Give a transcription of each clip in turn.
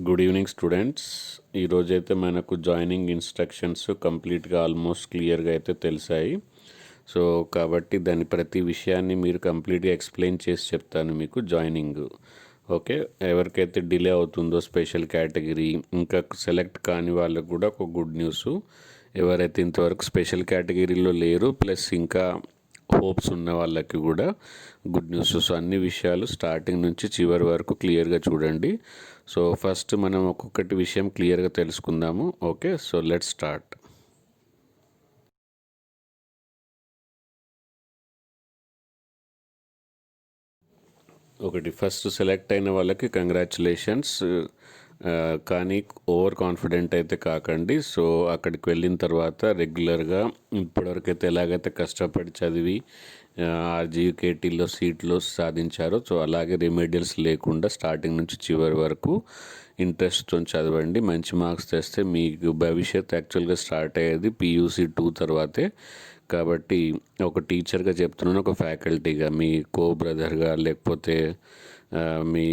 Good evening students. ఈరోజైతే మనకు joining instructions కంప్లీట్గా ఆల్మోస్ట్ క్లియర్గా అయితే తెలిసాయి. సో కాబట్టి దాని ప్రతి విషయాన్ని మీరు కంప్లీట్గా ఎక్స్ప్లెయిన్ చేసి చెప్తాను మీకు జాయినింగ్. ఓకే, ఎవరికైతే డిలే అవుతుందో స్పెషల్ కేటగిరీ ఇంకా సెలెక్ట్ కాని వాళ్ళకు కూడా ఒక గుడ్ న్యూస్. ఎవరైతే ఇంతవరకు స్పెషల్ కేటగిరీలో లేరు ప్లస్ ఇంకా హోప్స్ ఉన్న వాళ్ళకి కూడా గుడ్ న్యూస్. సో అన్ని విషయాలు స్టార్టింగ్ నుంచి చివరి వరకు క్లియర్గా చూడండి. సో ఫస్ట్ మనం ఒక్కొక్కటి విషయం క్లియర్గా తెలుసుకుందాము. Okay, so let's start. ఒకటి, ఫస్ట్ సెలెక్ట్ అయిన వాళ్ళకి కంగ్రాచులేషన్స్. కానీ ఓవర్ కాన్ఫిడెంట్ అయితే కాకండి. సో అక్కడికి వెళ్ళిన తర్వాత రెగ్యులర్గా ఇప్పటివరకైతే ఎలాగైతే కష్టపడి చదివి ఆర్జీకేటీలో సీట్లు సాధించారో సో అలాగే రెమెడియల్స్ లేకుండా స్టార్టింగ్ నుంచి చివరి వరకు ఇంట్రెస్ట్తో చదవండి. మంచి మార్క్స్ తెస్తే మీకు భవిష్యత్ యాక్చువల్గా స్టార్ట్ అయ్యేది PUC 2 తర్వాతే. కాబట్టి ఒక టీచర్గా చెప్తున్నాను, ఒక ఫ్యాకల్టీగా, మీ బ్రదర్గా లేకపోతే మీ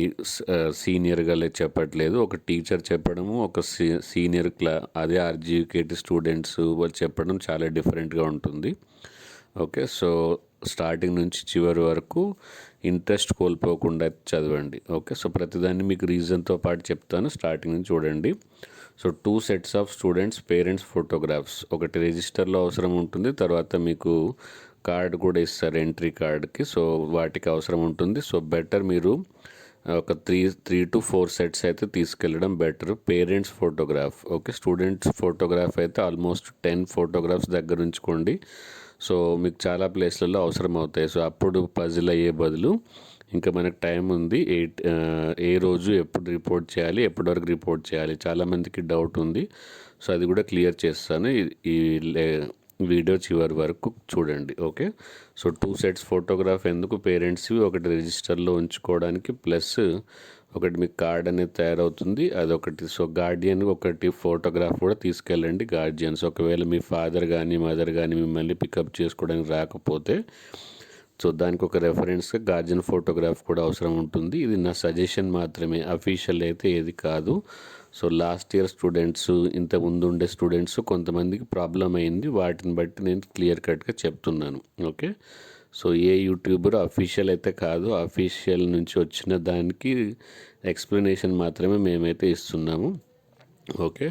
సీనియర్గా చెప్పట్లేదు. ఒక టీచర్ చెప్పడము, ఒక సీనియర్ అదే ఆర్జీకేటీ స్టూడెంట్స్ వాళ్ళు చెప్పడం చాలా డిఫరెంట్గా ఉంటుంది. ఓకే, సో స్టార్టింగ్ నుంచి చివరి వరకు ఇంట్రెస్ట్ కోల్పోకుండా చదవండి. ఓకే, సో ప్రతిదాన్ని మీకు రీజన్తో పాటు చెప్తాను. స్టార్టింగ్ నుంచి చూడండి. So 2 sets of students parents photographs, ఒకటి రిజిస్టర్లో అవసరం ఉంటుంది, తర్వాత మీకు కార్డు కూడా ఇస్తారు ఎంట్రీ కార్డ్కి. సో వాటికి అవసరం ఉంటుంది. సో బెటర్ మీరు ఒక త్రీ టు 4 సెట్స్ అయితే తీసుకెళ్ళడం better. Parents photograph, okay, students photograph అయితే ఆల్మోస్ట్ 10 ఫోటోగ్రాఫ్స్ దగ్గర ఉంచుకోండి. సో మీకు చాలా ప్లేస్లలో అవసరం అవుతాయి. సో అప్పుడు పజిల్ అయ్యే బదులు ఇంకా మనకు టైం ఉంది. ఏ రోజు ఎప్పుడు రిపోర్ట్ చేయాలి, ఎప్పటి వరకు రిపోర్ట్ చేయాలి, చాలామందికి డౌట్ ఉంది. సో అది కూడా క్లియర్ చేస్తాను. ఈ వీడియో చివరి వరకు చూడండి. ఓకే, సో 2 సెట్స్ ఫోటోగ్రాఫ్ ఎందుకు, పేరెంట్స్వి ఒకటి రిజిస్టర్లో ఉంచుకోవడానికి, ప్లస్ ఒకటి మీకు కార్డ్ అనేది తయారవుతుంది, అదొకటి. సో గార్డియన్ ఒకటి ఫోటోగ్రాఫ్ కూడా తీసుకెళ్ళండి. గార్డియన్స్ ఒకవేళ మీ ఫాదర్ కానీ మదర్ కానీ మిమ్మల్ని పికప్ చేసుకోవడానికి రాకపోతే సో దానికి ఒక రెఫరెన్స్గా గార్జియన్ ఫోటోగ్రాఫ్ కూడా అవసరం ఉంటుంది. ఇది నా సజెషన్ మాత్రమే, అఫీషియల్ అయితే ఏది కాదు. సో లాస్ట్ ఇయర్ స్టూడెంట్స్, ఇంత ముందు ఉండే స్టూడెంట్స్ కొంతమందికి ప్రాబ్లం అయింది. వాటిని బట్టి నేను క్లియర్ కట్గా చెప్తున్నాను. ఓకే, సో ఏ యూట్యూబర్ అఫీషియల్ అయితే కాదు, అఫీషియల్ నుంచి వచ్చిన దానికి ఎక్స్ప్లెనేషన్ మాత్రమే మేమైతే ఇస్తున్నాము. ఓకే,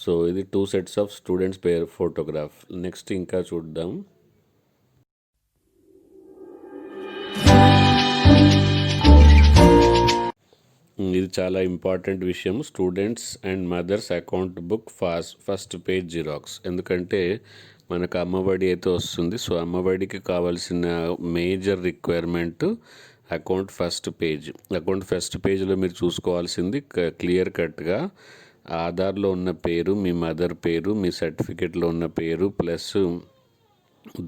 సో ఇది 2 sets of students photograph. Next ఇంకా చూద్దాం. ఇది చాలా ఇంపార్టెంట్ విషయం. Students and mothers account book first page xerox. ఎందుకంటే మనకు అమ్మఒడి అయితే వస్తుంది. సో అమ్మఒడికి కావాల్సిన major requirement account first page. Account first పేజ్లో మీరు చూసుకోవాల్సింది క్లియర్ కట్గా ఆధార్లో ఉన్న పేరు, మీ మదర్ పేరు, మీ సర్టిఫికేట్లో ఉన్న పేరు, ప్లస్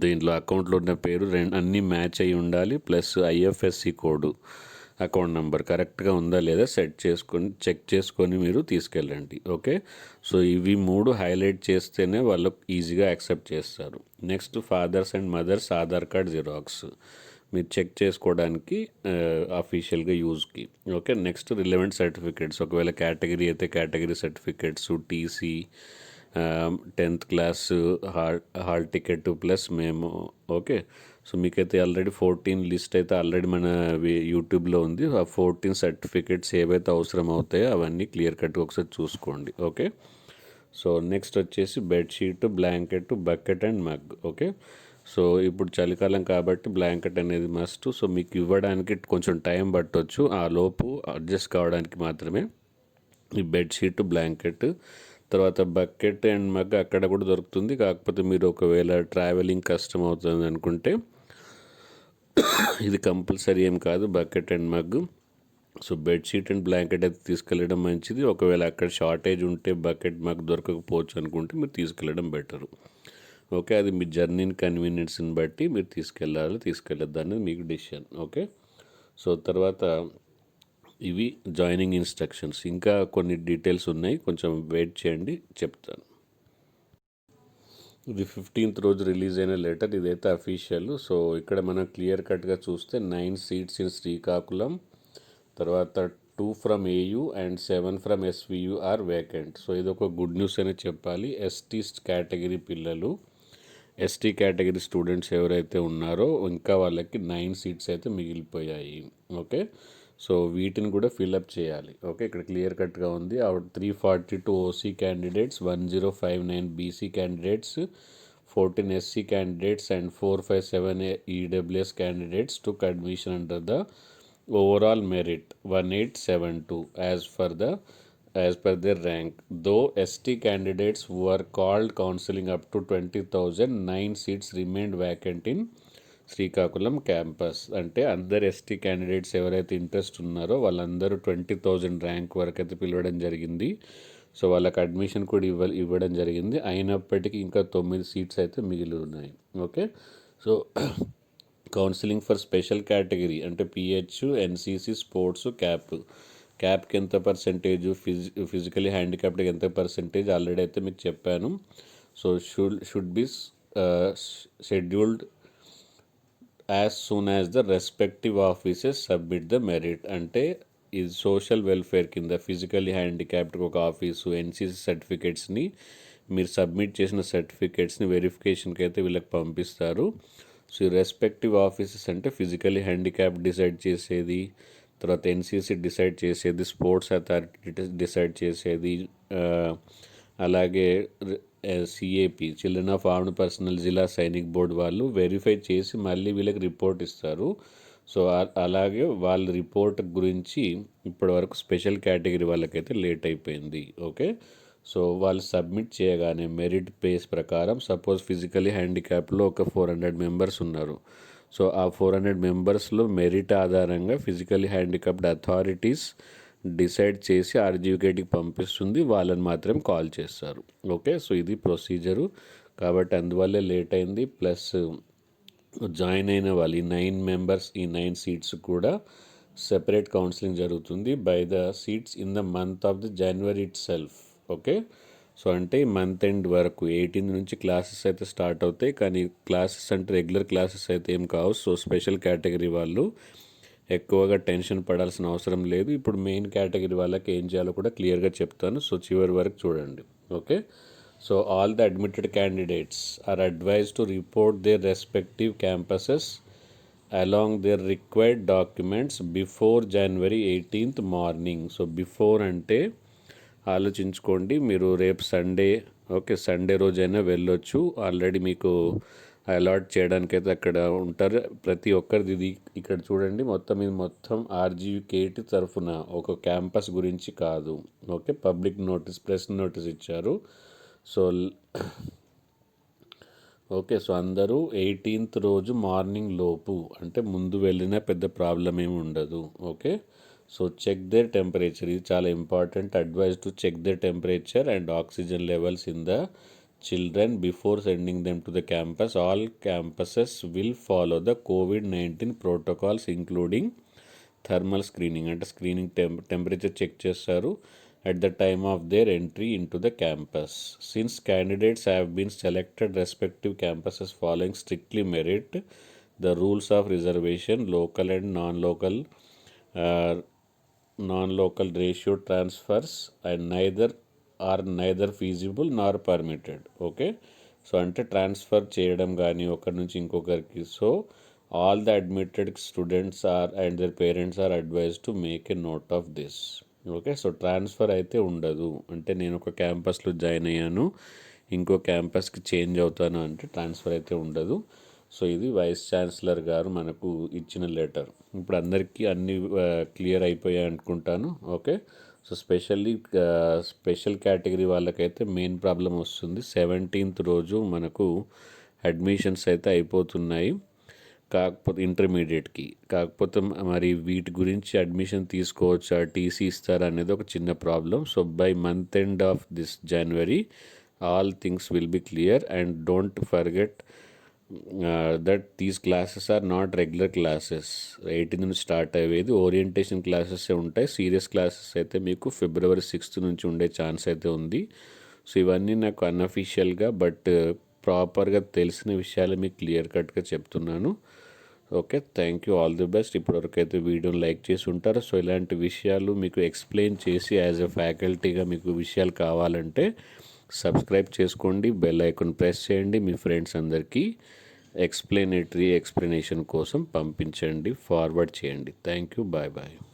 దీంట్లో అకౌంట్లో ఉన్న పేరు అన్నీ మ్యాచ్ అయి ఉండాలి. Plus IFSC code, account number కరెక్ట్గా ఉందా లేదా చెక్ చేసుకొని మీరు తీసుకెళ్ళండి. ఓకే, సో ఇవి 3 హైలైట్ చేస్తేనే వాళ్ళు ఈజీగా యాక్సెప్ట్ చేస్తారు. Next fathers and mothers Aadhaar card xerox మీరు చెక్ చేసుకోవడానికి అఫీషియల్గా యూజ్కి. ఓకే, నెక్స్ట్ రిలవెంట్ సర్టిఫికేట్స్, ఒకవేళ కేటగిరీ అయితే category certificates, TC, 10th class hall ticket plus మేము. ఓకే, సో మీకైతే ఆల్రెడీ 14 లిస్ట్ అయితే ఆల్రెడీ మన యూట్యూబ్లో ఉంది. ఆ 14 సర్టిఫికేట్స్ ఏవైతే అవసరం అవుతాయో అవన్నీ క్లియర్ కట్గా ఒకసారి చూసుకోండి. ఓకే, సో నెక్స్ట్ వచ్చేసి bedsheet, blanket, bucket and mug. Okay, so ఇప్పుడు చలికాలం కాబట్టి బ్లాంకెట్ అనేది మస్ట్. సో మీకు ఇవ్వడానికి కొంచెం టైం పట్టవచ్చు, ఆ లోపు అడ్జస్ట్ కావడానికి మాత్రమే ఈ బెడ్షీట్, బ్లాంకెట్. తర్వాత బకెట్ అండ్ మగ్ అక్కడ కూడా దొరుకుతుంది. కాకపోతే మీరు ఒకవేళ ట్రావెలింగ్ కష్టం అవుతుంది అనుకుంటే ఇది కంపల్సరీ ఏం కాదు, bucket and mug. So bedsheet and blanket అయితే తీసుకెళ్ళడం మంచిది. ఒకవేళ అక్కడ షార్టేజ్ ఉంటే బకెట్ మగ్ దొరకకపోవచ్చు అనుకుంటే మీరు తీసుకెళ్ళడం బెటరు. ఓకే, అది మీ జర్నీని కన్వీనియన్స్ని బట్టి మీరు తీసుకెళ్ళొద్దు అనేది మీకు డిసిషన్. ఓకే, సో తర్వాత ఇవి జాయినింగ్ ఇన్స్ట్రక్షన్స్. ఇంకా కొన్ని డీటెయిల్స్ ఉన్నాయి, కొంచెం వెయిట్ చేయండి, చెప్తాను. ఇది 15th రోజు రిలీజ్ అయిన లెటర్, ఇదైతే అఫీషియల్. సో ఇక్కడ మనం క్లియర్ కట్గా చూస్తే 9 సీట్స్ ఇన్ శ్రీకాకుళం, తర్వాత 2 from AU and 7 from SVU are vacant. So ఇది ఒక గుడ్ న్యూస్ అనే చెప్పాలి. ఎస్టీ కేటగిరీ పిల్లలు, ఎస్టీ కేటగిరీ స్టూడెంట్స్ ఎవరైతే ఉన్నారో ఇంకా వాళ్ళకి 9 సీట్స్ అయితే మిగిలిపోయాయి. ఓకే, సో వీటిని కూడా ఫిల్అప్ చేయాలి. ఓకే, ఇక్కడ క్లియర్ కట్గా ఉంది. 342 OC candidates, 1059 BC candidates, 14 SC candidates and 457 EWS candidates took admission under the overall merit 1872 as per their rank. Though ST candidates were called counseling up to 20,000, 9 seats remained vacant in Srikakulam campus. అంటే అందరు ST candidates ఎవరైతే interest ఉన్నారో వాళ్ళందరూ 20,000 rank వరకు అయితే పిలవడం జరిగింది. So వాళ్ళకి అడ్మిషన్ కూడా ఇవ్వడం జరిగింది. అయినప్పటికీ ఇంకా 9 సీట్స్ అయితే మిగిలి ఉన్నాయి. Okay, so counselling for special category అంటే పిహెచ్, ఎన్సీసీ, స్పోర్ట్స్, క్యాప్కి ఎంత పర్సెంటేజ్, ఫిజికలీ హ్యాండిక్యాప్డ్కి ఎంత పర్సెంటేజ్ ఆల్రెడీ అయితే మీకు చెప్పాను. So should be scheduled as soon as the respective offices submit the merit. అంటే ఇది సోషల్ వెల్ఫేర్ కింద ఫిజికలీ హ్యాండిక్యాప్డ్కి ఒక ఆఫీసు, ఎన్సీసీ సర్టిఫికేట్స్ని మీరు సబ్మిట్ చేసిన సర్టిఫికేట్స్ని వెరిఫికేషన్కి అయితే వీళ్ళకి పంపిస్తారు. సో ఈ రెస్పెక్టివ్ ఆఫీసెస్ అంటే ఫిజికలీ హ్యాండిక్యాప్డ్ డిసైడ్ చేసేది, తర్వాత ఎన్సీసీ డిసైడ్ చేసేది, స్పోర్ట్స్ అథారిటీ డిసైడ్ చేసేది, అలాగే CAP children of armed personal జిల్లా సైనిక్ బోర్డు వాళ్ళు వెరిఫై చేసి మళ్ళీ వీళ్ళకి రిపోర్ట్ ఇస్తారు. సో అలాగే వాళ్ళ రిపోర్ట్ గురించి ఇప్పటివరకు స్పెషల్ కేటగిరీ వాళ్ళకైతే లేట్ అయిపోయింది. ఓకే, సో వాళ్ళు సబ్మిట్ చేయగానే మెరిట్ బేస్ ప్రకారం సపోజ్ ఫిజికలీ హ్యాండిక్యాప్లో ఒక 400 మెంబర్స్ ఉన్నారు. సో ఆ 400 మెంబర్స్లో మెరిట్ ఆధారంగా ఫిజికలీ హ్యాండిక్యాప్డ్ అథారిటీస్ డిసైడ్ చేసి ఆర్జీవికేట్కి పంపిస్తుంది. వాళ్ళని మాత్రం కాల్ చేస్తారు. ఓకే, సో ఇది ప్రొసీజరు. కాబట్టి అందువల్లే లేట్ అయింది. ప్లస్ జాయిన్ అయిన వాళ్ళు ఈ 9 మెంబర్స్, ఈ 9 సీట్స్ కూడా సెపరేట్ కౌన్సిలింగ్ జరుగుతుంది by the seats in the month of the January it self. Okay, so అంటే మంత్ ఎండ్ వరకు 18 నుంచి క్లాసెస్ అయితే స్టార్ట్ అవుతాయి. కానీ క్లాసెస్ అంటే రెగ్యులర్ క్లాసెస్ అయితే ఏం కావు. సో స్పెషల్ కేటగిరీ వాళ్ళు ఎక్కువగా టెన్షన్ పడాల్సిన అవసరం లేదు. ఇప్పుడు మెయిన్ కేటగిరీ వాళ్ళకి ఏం చేయాలో కూడా క్లియర్గా చెప్తాను. సో చివరి వరకు చూడండి. Okay, so all the admitted candidates are advised to report their respective campuses along their required documents before January 18th morning. So before అంటే ఆలోచించుకోండి, మీరు రేపు సండే, ఓకే సండే రోజైనా వెళ్ళొచ్చు. ఆల్రెడీ మీకు అలాట్ చేయడానికైతే అక్కడ ఉంటారు. ప్రతి ఒక్కరిది ఇది ఇక్కడ చూడండి, ఇది మొత్తం ఆర్జీవికేటి తరఫున ఒక క్యాంపస్ గురించి కాదు. Okay, public notice, press notice ఇచ్చారు. సో ఓకే, సో అందరూ 18th రోజు మార్నింగ్ లోపు అంటే ముందు వెళ్ళినా పెద్ద ప్రాబ్లం ఏమి ఉండదు. Okay, so check their temperature, ఇది చాలా important. Advise to check their temperature and oxygen levels in the children before sending them to the campus. All campuses will follow the COVID-19 protocols including thermal screening అంటే screening temperature check చేస్తారు at the time of their entry into the campus. Since candidates have been selected respective campuses following strictly merit, the rules of reservation, local and non-local ratio transfers and neither feasible nor permitted. Okay, so అంటే transfer చేయడం కానీ ఒకరి నుంచి ఇంకొకరికి. So all the admitted students and their parents are advised to make a note of this. Okay, so transfer అయితే ఉండదు. అంటే నేను ఒక క్యాంపస్లో జాయిన్ అయ్యాను, ఇంకో క్యాంపస్కి చేంజ్ అవుతాను అంటే ట్రాన్స్ఫర్ అయితే ఉండదు. సో ఇది వైస్ ఛాన్సలర్ గారు మనకు ఇచ్చిన లెటర్. ఇప్పుడు అందరికీ అన్నీ క్లియర్ అయిపోయాయి అనుకుంటాను. ఓకే, సో స్పెషల్ కేటగిరీ వాళ్ళకైతే మెయిన్ ప్రాబ్లం వస్తుంది. 17th రోజు మనకు అడ్మిషన్స్ అయితే అయిపోతున్నాయి, కాకపోతే ఇంటర్మీడియట్కి. కాకపోతే మరి వీటి గురించి అడ్మిషన్ తీసుకోవచ్చా, టీసీ ఇస్తారా అనేది ఒక చిన్న problem. So by month end of this January all things will be clear. And don't forget that these classes are not regular classes. 18 నుంచి స్టార్ట్ అయ్యేది ఓరియంటేషన్ క్లాసెస్ ఉంటాయి. సీరియస్ క్లాసెస్ అయితే మీకు February 6th నుంచి ఉండే ఛాన్స్ అయితే ఉంది. So ఇవన్నీ నాకు అన్అఫీషియల్గా బట్ ప్రాపర్గా తెలిసిన విషయాలు మీకు క్లియర్ కట్గా చెప్తున్నాను. Okay. Thank you. All the best. ఇప్పటివరకైతే వీడియోని లైక్ చేసి ఉంటారు. సో ఇలాంటి విషయాలు మీకు ఎక్స్ప్లెయిన్ చేసి యాజ్ ఎ ఫ్యాకల్టీగా మీకు విషయాలు కావాలంటే సబ్స్క్రైబ్ చేసుకోండి. బెల్ ఐకాన్ ప్రెస్ చేయండి. మీ ఫ్రెండ్స్ అందరికీ ఎక్స్ప్లెనేషన్ కోసం పంపించండి, ఫార్వర్డ్ చేయండి. Thank you. Bye bye.